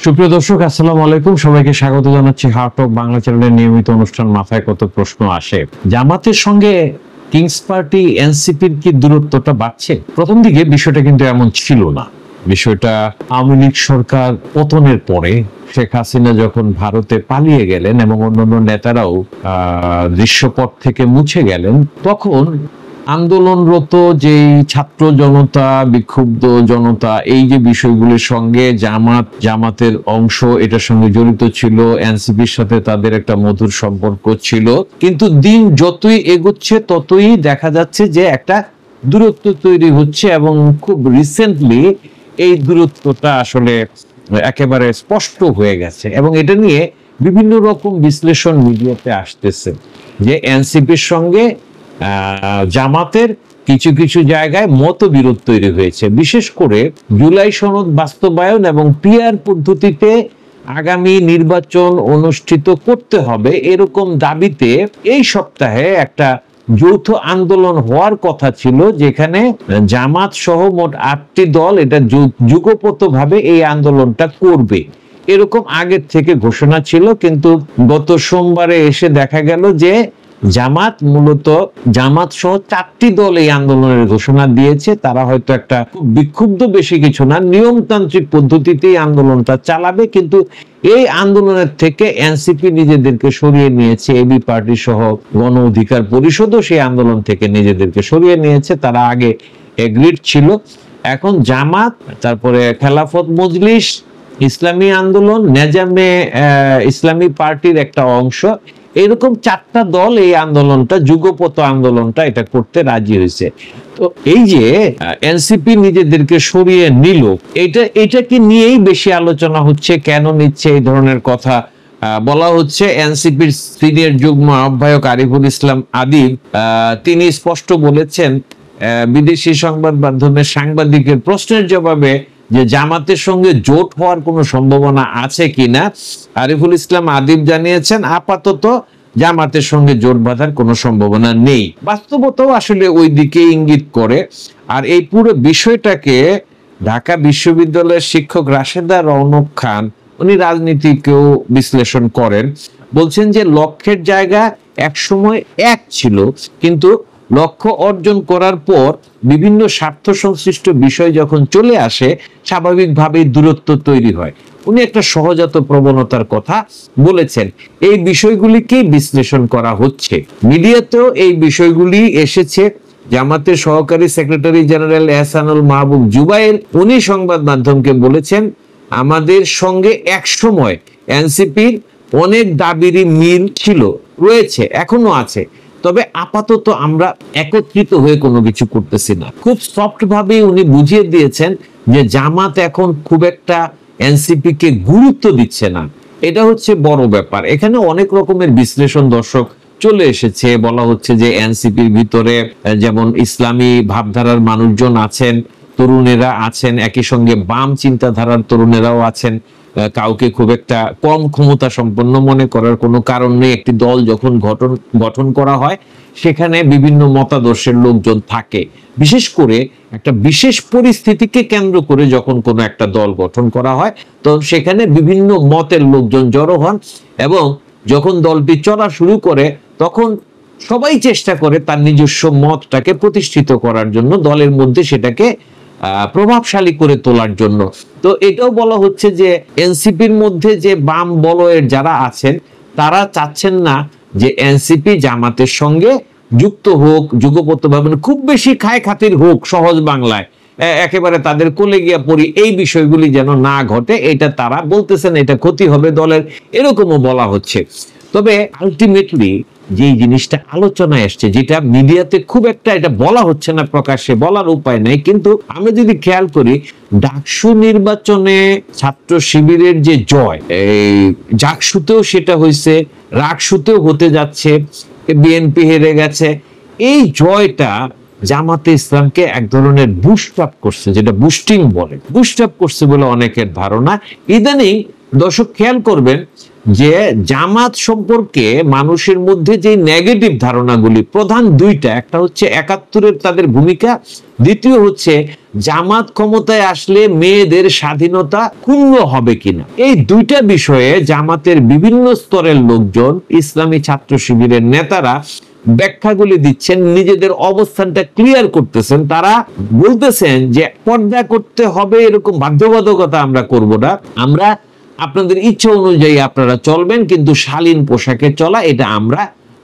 সুপ্রিয় দর্শক, আসসালামু আলাইকুম। সবাইকে স্বাগত জানাচ্ছি হার্ট অফ বাংলা চ্যানেলের নিয়মিত অনুষ্ঠান মাথায় কত প্রশ্ন আসে। জামাতের সঙ্গে কিংস পার্টি এনসিপির কি দূরত্বটা বাড়ছে? প্রথম দিকে বিষয়টা কিন্তু এমন ছিল না। বিষয়টা আওয়ামী লীগ সরকার পতনের পরে শেখ হাসিনা যখন ভারতে পালিয়ে গেলেন এবং অন্যান্য নেতারাও দৃশ্যপট থেকে মুছে গেলেন, তখন আন্দোলনরত যেই ছাত্র জনতা, বিক্ষুব্ধ জনতা, এই যে বিষয়গুলির সঙ্গে জামাতের অংশ এটার সঙ্গে জড়িত ছিল, এনসিপির সাথে তাদের একটা মধুর সম্পর্ক ছিল। কিন্তু দিন যতই এগোচ্ছে ততই দেখা যাচ্ছে যে একটা দূরত্ব তৈরি হচ্ছে এবং খুব রিসেন্টলি এই দূরত্বটা আসলে একেবারে স্পষ্ট হয়ে গেছে এবং এটা নিয়ে বিভিন্ন রকম বিশ্লেষণ মিডিয়াতে আসতেছে যে এনসিপির সঙ্গে জামাতের কিছু কিছু জায়গায় মতবিরোধ তৈরি হয়েছে। বিশেষ করে জুলাই সনদ বাস্তবায়ন এবং পিআর পদ্ধতিতে আগামী নির্বাচন অনুষ্ঠিত করতে হবে এরকম দাবিতে এই সপ্তাহে একটা যৌথ আন্দোলন হওয়ার কথা ছিল, যেখানে জামাত সহ মোট 8টি দল এটা যুগপতভাবে এই আন্দোলনটা করবে এরকম আগের থেকে ঘোষণা ছিল। কিন্তু গত সোমবারে এসে দেখা গেল যে জামাত সহ 4টি দল এই আন্দোলনের ঘোষণা দিয়েছে। তারা হয়তো একটা বিক্ষুব্ধ, বেশি কিছু না, নিয়মতান্ত্রিক পদ্ধতিতে আন্দোলনটা চালাবে। কিন্তু এই আন্দোলনের থেকে এনসিপি নিজেদেরকে সরিয়ে নিয়েছে, এবি পার্টি সহ গণ অধিকার পরিষদও সেই আন্দোলন থেকে নিজেদেরকে সরিয়ে নিয়েছে। তারা আগে এগ্রিড ছিল। এখন জামাত, তারপরে খেলাফত মজলিস, ইসলামী আন্দোলন, নেজামে ইসলামী পার্টির একটা অংশ, এরকম 4টা দল এই আন্দোলনটা, যুগপত আন্দোলনটা এটা করতে রাজি হয়েছে। তো এই যে এনসিপি নিজেদেরকে সরিয়ে নিল, এটাকে নিয়েই বেশি আলোচনা হচ্ছে। কেন নিচ্ছে এই ধরনের কথা বলা হচ্ছে। এনসিপির সিনিয়র যুগ্ম আহ্বায়ক আরিফুল ইসলাম আদিব তিনি স্পষ্ট বলেছেন বিদেশি সংবাদ মাধ্যমের সাংবাদিকের প্রশ্নের জবাবে যে জামাতের সঙ্গে জোট হওয়ার কোনো সম্ভাবনা আছে কিনা। আরিফুল ইসলাম আদিব জানিয়েছেন আপাতত জামাতের সঙ্গে জোট বাঁধার কোনো সম্ভাবনা নেই। বাস্তবতাও আসলে ওই দিকে ইঙ্গিত করে। আর এই পুরো বিষয়টাকে ঢাকা বিশ্ববিদ্যালয়ের শিক্ষক রাশেদা রৌনক খান, উনি রাজনীতিকেও বিশ্লেষণ করেন, বলছেন যে লক্ষ্যের জায়গা একসময় এক ছিল, কিন্তু লক্ষ্য অর্জন করার পর বিভিন্ন স্বার্থ সংশ্লিষ্ট বিষয় যখন চলে আসে স্বাভাবিকভাবেই দূরত্ব তৈরি হয়। উনি একটা সহজাত প্রবণতার কথা বলেছেন। এই বিষয়গুলিকেই বিশ্লেষণ করা হচ্ছে। মিডিয়াতেও এই বিষয়গুলি এসেছে। জামাতের সহকারী সেক্রেটারি জেনারেল এহসানুল মাহবুব জুবায়ের, উনি সংবাদ মাধ্যমকে বলেছেন আমাদের সঙ্গে একসময় এনসিপির অনেক দাবিরই মিল ছিল, রয়েছে, এখনো আছে, তবে আপাতত আমরা একত্রিত হয়ে কোনো কিছু করতেছি না। খুব সফট ভাবে উনি বুঝিয়ে দিয়েছেন যে জামাত এখন খুব একটা এনসিপি কে গুরুত্ব দিচ্ছে না। এটা হচ্ছে বড় ব্যাপার। এখানে অনেক রকমের বিশ্লেষণ দর্শক চলে এসেছে। বলা হচ্ছে যে এনসিপির ভিতরে যেমন ইসলামী ভাবধারার মানুষজন আছেন, তরুণেরা আছেন, একই সঙ্গে বাম চিন্তাধারার তরুণেরাও আছেন। কাউকে খুব একটা কম ক্ষমতা সম্পন্ন মনে করার কোনো কারণ নেই। একটি দল যখন গঠন করা হয় সেখানে বিভিন্ন মতাদর্শের লোকজন থাকে। বিশেষ করে একটা বিশেষ পরিস্থিতিকে কেন্দ্র করে যখন কোনো একটা দল গঠন করা হয় তো সেখানে বিভিন্ন মতের লোকজন জড়ো হন এবং যখন দলটি চলা শুরু করে তখন সবাই চেষ্টা করে তার নিজস্ব মতটাকে প্রতিষ্ঠিত করার জন্য, দলের মধ্যে সেটাকে প্রভাবশালী করে তোলার জন্য। তো এটাও বলা হচ্ছে যে এনসিপির মধ্যে যে বাম বলয়ের যারা আছেন তারা চাচ্ছেন না যে এনসিপি জামাতের সঙ্গে যুক্ত হোক, যুগপতভাবে খুব বেশি খায় খাতির হোক, সহজ বাংলায় একেবারে তাদের কোলে গিয়া পড়ি, এই বিষয়গুলি যেন না ঘটে। এটা তারা বলতেছেন, এটা ক্ষতি হবে দলের, এরকমও বলা হচ্ছে। তবে আলটিমেটলি যে জিনিসটা আলোচনায় আসছে, যেটা মিডিয়াতে খুব একটা এটা বলা হচ্ছে না, প্রকাশ্যে বলার উপায় নাই, কিন্তু আমরা যদি খেয়াল করি ডাকসু নির্বাচনে ছাত্র শিবিরের যে জয়, এই জাকসুতেও সেটা হয়েছে, রাকসুতেও হতে যাচ্ছে, বিএনপি হেরে গেছে। এই জয়টা জামাতে ইসলামকে এক ধরনের বুস্ট আপ করছে, যেটা বুস্টিং বলে, বুস্ট আপ করছে বলে অনেকের ধারণা। ইদানিং দর্শক খেয়াল করবেন যে জামাত সম্পর্কে মানুষের মধ্যে যে নেগেটিভ ধারণাগুলি প্রধান দুইটা, একটা হচ্ছে ৭১-এর তাদের ভূমিকা, দ্বিতীয় হচ্ছে জামাত ক্ষমতায় আসলে মেয়েদের স্বাধীনতা ক্ষুণ্ণ হবে কিনা। এই দুইটা বিষয়ে জামাতের বিভিন্ন স্তরের লোকজন, ইসলামী ছাত্র শিবিরের নেতারা ব্যাখ্যাগুলি দিচ্ছেন, নিজেদের অবস্থানটা ক্লিয়ার করতেছেন। তারা বলতেছেন যে পর্দা করতে হবে এরকম বাধ্যবাধকতা আমরা করব না, আমরা আপনাদের ইচ্ছা অনুযায়ী আপনারা চলবেন, কিন্তু শালীন পোশাকে চলা এটা আমরা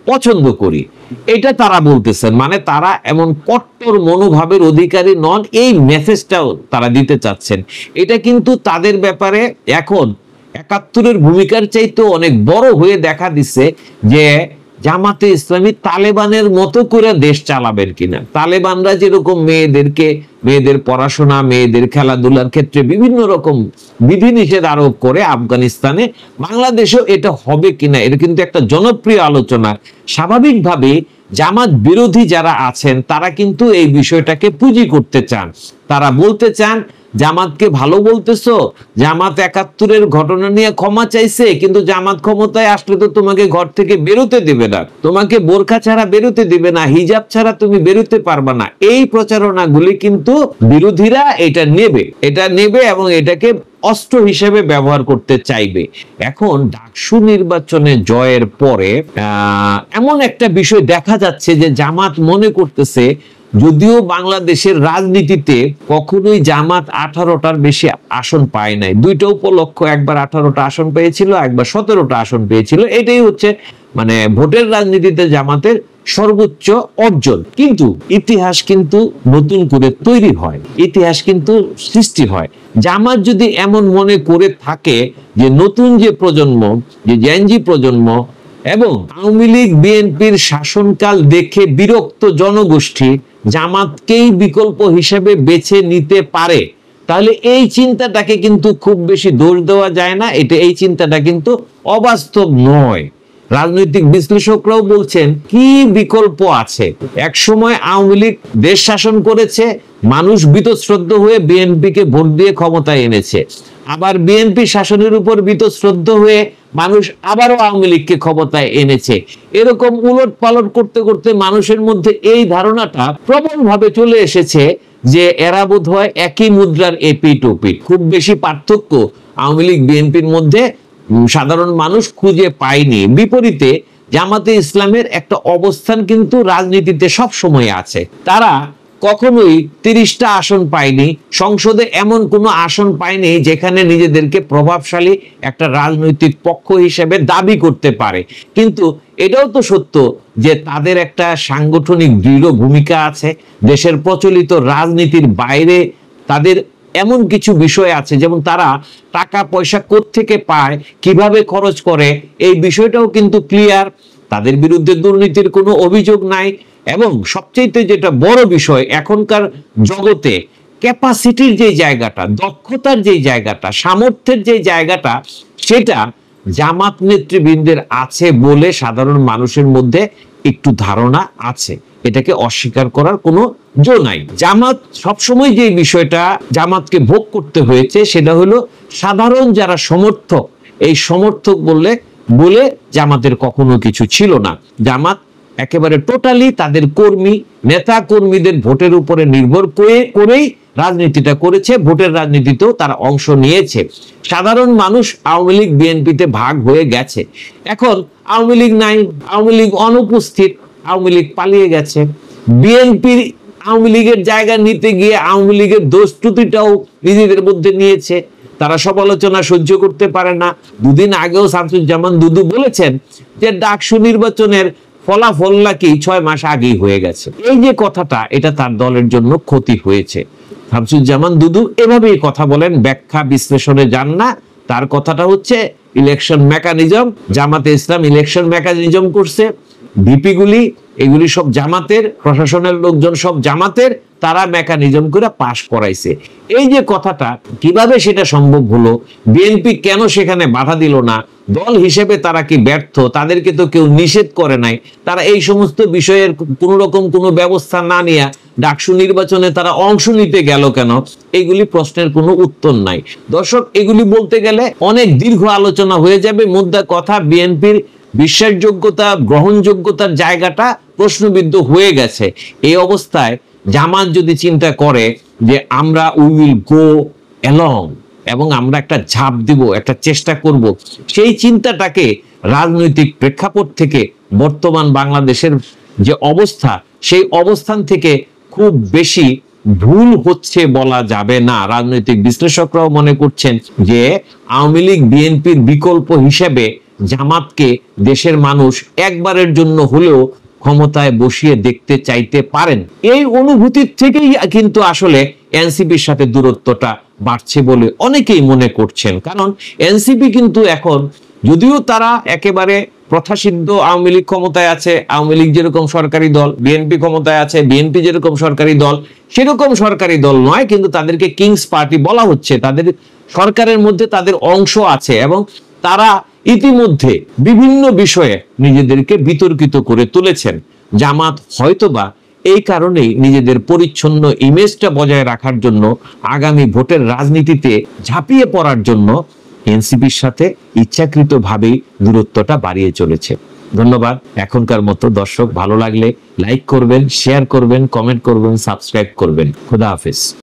পছন্দ করি, এটা তারা বলতেছেন। মানে তারা এমন কট্টর মনোভাবের অধিকারী নন, এই মেসেজটাও তারা দিতে চাচ্ছেন। এটা কিন্তু তাদের ব্যাপারে এখন ৭১-এর ভূমিকার চাইতে অনেক বড় হয়ে দেখা দিচ্ছে যে জামাতে ইসলামী তালেবানের মতো করে দেশ চালাবেন কিনা। তালেবানরা যেরকম মেয়েদের পড়াশোনা, মেয়েদের খেলাধুলার ক্ষেত্রে বিভিন্ন রকম বিধিনিষেধ আরোপ করে আফগানিস্তানে, বাংলাদেশেও এটা হবে কিনা, এটা কিন্তু একটা জনপ্রিয় আলোচনা। স্বাভাবিকভাবে জামাত বিরোধী যারা আছেন তারা কিন্তু এই বিষয়টাকে পুঁজি করতে চান। তারা বলতে চান জামাতকে ভালো বলতেছো, জামাত ৭১-এর ঘটনা নিয়ে ক্ষমা চাইছে, কিন্তু জামাত ক্ষমতায় আসলে তো তোমাকে ঘর থেকে বেরোতে দিবে না, তোমাকে বোরকা ছাড়া বেরোতে দিবে না, হিজাব ছাড়া তুমি বেরোতে পারবে না। এই প্রচারণাগুলি কিন্তু বিরোধীরা এটা নেবে এবং এটাকে অস্ত্র হিসেবে ব্যবহার করতে চাইবে। এখন ডাকসু নির্বাচনে জয়ের পরে এমন একটা বিষয় দেখা যাচ্ছে যে জামাত মনে করতেছে, যদিও বাংলাদেশের রাজনীতিতে কখনোই জামাত 18টার বেশি আসন পায় নাই, দুইটা উপলক্ষ, একবার 18টা আসন পেয়েছিল, একবার 17টা আসন পেয়েছিল, এটাই হচ্ছে মানে ভোটের রাজনীতিতে জামাতের সর্বোচ্চ অর্জন। কিন্তু ইতিহাস কিন্তু নতুন করে তৈরি হয়, ইতিহাস কিন্তু সৃষ্টি হয়। জামাত যদি এমন মনে করে থাকে যে নতুন যে প্রজন্ম, যে জেনজি প্রজন্ম এবং আওয়ামী লীগ বিএনপির শাসনকাল দেখে বিরক্ত জনগোষ্ঠী জামাতকেই বিকল্প হিসেবে বেছে নিতে পারে, তাহলে এই চিন্তাটাকে কিন্তু খুব বেশি দোষ দেওয়া যায় না। এই চিন্তাটা কিন্তু অবাস্তব নয়। রাজনৈতিক বিশ্লেষকরাও বলছেন কি বিকল্প আছে। এক সময় আওয়ামী লীগ দেশ শাসন করেছে, মানুষ বীতশ্রদ্ধ হয়ে বিএনপিকে ভোট দিয়ে ক্ষমতায় এনেছে, আবার বিএনপি শাসনের উপর বীতশ্রদ্ধ হয়ে মানুষ আবারও আওয়ামী লীগকে ক্ষমতায় এনেছে। এরকম উলট পালট করতে করতে মানুষের মধ্যে এই ধারণাটা প্রবলভাবে চলে এসেছে যে এরা বোধহয় একই মুদ্রার এপিঠ ওপিঠ, খুব বেশি পার্থক্য আওয়ামী লীগ বিএনপির মধ্যে সাধারণ মানুষ খুঁজে পায়নি। বিপরীতে জামাতে ইসলামের একটা অবস্থান কিন্তু রাজনীতিতে সব সময় আছে। তারা কখনোই 30টা আসন পায়নি, সংসদে এমন কোনো আসন পায়নি যেখানে নিজেদেরকে প্রভাবশালী একটা রাজনৈতিক পক্ষ হিসেবে দাবি করতে পারে। কিন্তু এটাও তো সত্য যে তাদের একটা সাংগঠনিক দৃঢ় ভূমিকা আছে। দেশের প্রচলিত রাজনীতির বাইরে তাদের এমন কিছু বিষয় আছে, যেমন তারা টাকা পয়সা কোত্থেকে পায়, কিভাবে খরচ করে, এই বিষয়টাও কিন্তু ক্লিয়ার। তাদের বিরুদ্ধে দুর্নীতির কোনো অভিযোগ নাই। এবং সবচেয়ে যেটা বড় বিষয়, এখনকার জগতে ক্যাপাসিটির যে জায়গাটা, দক্ষতার যে জায়গাটা, সামর্থ্যের যে জায়গাটা, সেটা জামাত নেতৃবৃন্দের আছে বলে সাধারণ মানুষের মধ্যে একটু ধারণা আছে। এটাকে অস্বীকার করার কোনো জো নাই। জামাত সবসময় যে বিষয়টা জামাতকে ভোগ করতে হয়েছে সেটা হলো সাধারণ যারা সমর্থক, এই সমর্থক বলে জামাতের কখনো কিছু ছিল না। জামাত একেবারে টোটালি তাদের নেতা কর্মীদের ভোটের উপরে নির্ভর করেই রাজনীতিটা করেছে, ভোটের রাজনীতিতেও তারা অংশ নিয়েছে। সাধারণ মানুষ আওয়ামী লীগ বিএনপিতে ভাগ হয়ে গেছে। এখন আওয়ামী লীগ নাই, আওয়ামী লীগ অনুপস্থিত, আওয়ামী লীগ পালিয়ে গেছে। বিএনপি আওয়ামী লীগের জায়গা নিতে গিয়ে আওয়ামী লীগের দোষ ত্রুটিটাও নিজেদের মধ্যে নিয়েছে। তারা সমালোচনা সহ্য করতে পারে না। দুদিন আগেও শামসুজ্জামান দুদু বলেছেন যে ডাকসু নির্বাচনের ফলাফল নাকি 6 মাস আগেই হয়ে গেছে। এই যে কথাটা, এটা তার দলের জন্য ক্ষতি হয়েছে। শামসুজ্জামান দুদু এভাবেই কথা বলেন, ব্যাখ্যা বিশ্লেষণে যান না। তার কথাটা হচ্ছে ইলেকশন মেকানিজম, জামাতে ইসলাম ইলেকশন মেকানিজম করছে, ভিপি গুলি এগুলি সব জামাতের, প্রশাসনের লোকজন সব জামাতের, তারা মেকানিজম করে পাশ করাইছে। এই যে কথাটা, কিভাবে সেটা সম্ভব হলো, বিএনপি কেন সেখানে বাধা দিল না, দল হিসেবে তারা কি ব্যর্থ, তাদেরকে তো কেউ নিষেধ করে নাই, তারা এই সমস্ত বিষয়ের কোন রকম কোনো ব্যবস্থা না নিয়ে ডাকসু নির্বাচনে তারা অংশ নিতে গেল কেন, এগুলি প্রশ্নের কোনো উত্তর নাই। দর্শক, এগুলি বলতে গেলে অনেক দীর্ঘ আলোচনা হয়ে যাবে। মুদ্রা কথা, বিএনপির বিশ্বাসযোগ্যতা, গ্রহণযোগ্যতার জায়গাটা প্রশ্নবিদ্ধ হয়ে গেছে। এই অবস্থায় জামাত যদি চিন্তা করে যে আমরা উই উইল গো অ্যালং এবং আমরা একটা ঝাঁপ দিব, একটা চেষ্টা করব, সেই চিন্তাটাকে রাজনৈতিক প্রেক্ষাপট থেকে বর্তমান বাংলাদেশের যে অবস্থা, সেই অবস্থান থেকে খুব বেশি ভুল হচ্ছে বলা যাবে না। রাজনৈতিক বিশ্লেষকরাও মনে করছেন যে আওয়ামী লীগ বিএনপির বিকল্প হিসেবে জামাতকে দেশের মানুষ একবারের জন্য হলেও ক্ষমতায় বসিয়ে দেখতে চাইতে পারেন। এই অনুভূতির থেকেই কিন্তু আসলে এনসিপির সাথে দূরত্বটা বাড়ছে বলে অনেকেই মনে করছেন। কারণ এনসিপি কিন্তু এখন, যদিও তারা একেবারে প্রথাসিদ্ধ আওয়ামী লীগ ক্ষমতায় আছে, আওয়ামী লীগ যেরকম সরকারি দল, বিএনপি ক্ষমতায় আছে, বিএনপি যেরকম সরকারি দল, সেরকম সরকারি দল নয়, কিন্তু তাদেরকে কিংস পার্টি বলা হচ্ছে। তাদের সরকারের মধ্যে তাদের অংশ আছে এবং তারা ইতিমধ্যে বিভিন্ন বিষয়ে নিজেদেরকে বিতর্কিত করে তুলেছেন। জামাত হয়তোবা এই কারণেই নিজেদের পরিচ্ছন্ন ইমেজটা বজায় রাখার জন্য, আগামী ভোটের রাজনীতিতে ঝাঁপিয়ে পড়ার জন্য এনসিপির সাথে ইচ্ছাকৃতভাবেই দূরত্বটা বাড়িয়ে চলেছে। ধন্যবাদ। এখনকার মতো দর্শক, ভালো লাগলে লাইক করবেন, শেয়ার করবেন, কমেন্ট করবেন, সাবস্ক্রাইব করবেন। খোদা হাফেজ।